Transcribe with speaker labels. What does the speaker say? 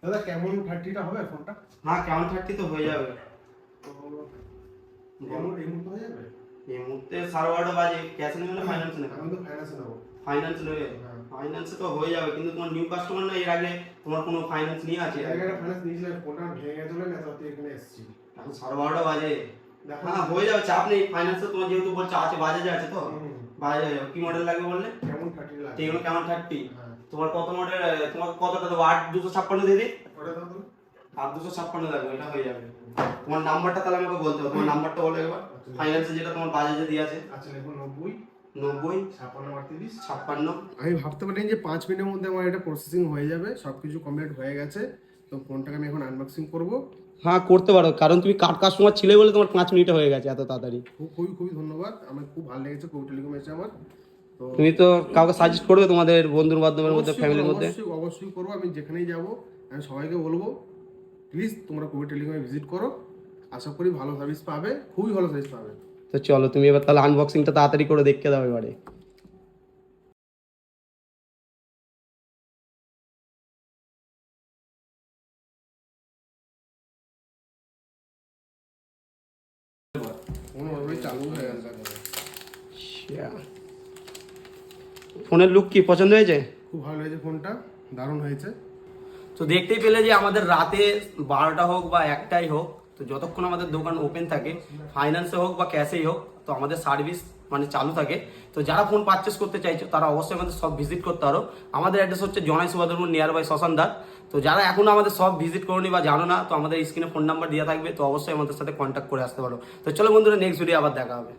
Speaker 1: দাদা কেমন 30টা হবে ফোনটা?
Speaker 2: হ্যাঁ কেমন 30 তো হয়ে যাবে।
Speaker 1: তো এই মুহূর্তে হয়ে যাবে?
Speaker 2: এই মুহূর্তে 12:30 বাজে। ক্যাশে নেবে না ফাইন্যান্স নেবে?
Speaker 1: আমি তো ফাইন্যান্সে নেবো।
Speaker 2: ফাইন্যান্স নেবে? ফাইন্যান্সে তো হয়ে যাবে, কিন্তু তোমার নিউ কাস্টমার না, এর আগে তোমার কোনো ফাইন্যান্স নিয়ে আছে?
Speaker 1: এর আগে একটা ফাইন্যান্স নিয়েছিলাম, ফোনটা ভেঙে গেছিল না, তাতে এখানে এসেছি।
Speaker 2: এখন 12:30 বাজে।
Speaker 1: দেখো
Speaker 2: হ্যাঁ হয়ে যাবে, চাপ নেই। ফাইন্যান্সে তোমার যেহেতু বলছো আছে, বাজাজে আছে তো বাজাজে হয়ে যাবে। কি মডেল লাগবে বললে?
Speaker 1: কেমন 30 লাগবে?
Speaker 2: এগুলো কেমন 30?
Speaker 1: হ্যাঁ।
Speaker 2: তোমার কত মডেল? তোমার কতটা দেবো? 8256 দিয়ে দিই?
Speaker 1: ওটা দাও তো।
Speaker 2: 8256 লাগবে, এটা হয়ে যাবে। তোমার নাম্বারটা তাহলে আমাকে বলতে হবে, তোমার নাম্বারটা বলো একবার। ফাইন্যান্সে যেটা তোমার বাজাজে দিয়ে আছে।
Speaker 1: আচ্ছা লিখুন 90
Speaker 2: 90
Speaker 1: 56
Speaker 2: 56।
Speaker 1: আমি ভাবতে পারিনি যে 5 মিনিটের মধ্যে আমার এটা প্রসেসিং হয়ে যাবে, সবকিছু কমপ্লিট হয়ে গেছে। তো ফোনটাকে আমি এখন আনবক্সিং করব।
Speaker 2: হ্যাঁ করতে পারো, কারণ তুমি কার্ড কাস্টমার ছিলে বলে তোমার 5 মিনিটে হয়ে গেছে এত তাড়াতাড়ি।
Speaker 1: খুবই ধন্যবাদ, আমার খুব ভালো লেগেছে কবি টেলিকম এসে আমার। তো
Speaker 2: তুমি তো কাউকে সাজেস্ট করবে তোমাদের বন্ধুর মাধ্যমের মধ্যে, ফ্যামিলির মধ্যে?
Speaker 1: অবশ্যই করবো। আমি যেখানেই যাব আমি সবাইকে বলবো প্লিজ তোমরা কবি টেলিকমে ভিজিট করো। আশা করি ভালো সার্ভিস পাবে, খুবই ভালো সার্ভিস পাবে।
Speaker 2: তো চলো তুমি এবার তাহলে আনবক্সিংটা তাড়াতাড়ি করে দেখতে দাও এবারে।
Speaker 1: ফোন চালু হয়ে গেল।
Speaker 2: ফোনের লুক কি পছন্দ হয়েছে?
Speaker 1: খুব ভালো হয়েছে, ফোনটা দারুণ হয়েছে।
Speaker 2: তো দেখতেই পেলে যে আমাদের রাতে 12টা হোক বা 1টাই হোক, তো যতক্ষণ আমাদের দোকান ওপেন থাকে, ফাইন্যান্সে হোক বা ক্যাশেই হোক, তো আমাদের সার্ভিস মানে চালু থাকে। তো যারা ফোন পারচেস করতে চাইছো তারা অবশ্যই আমাদের সব ভিজিট করতে পারো। আমাদের অ্যাড্রেস হচ্ছে জনাই সুভাদরপুর, নিয়ার বাই শ্মশানদার। তো যারা এখনো আমাদের সব ভিজিট করোনি বা জানো না, তো আমাদের স্ক্রিনে ফোন নাম্বার দেওয়া থাকবে, তো অবশ্যই আমাদের সাথে কন্ট্যাক্ট করে আসতে পারো। তো চলো বন্ধুরা, নেক্সট ভিডিও আবার দেখা হবে।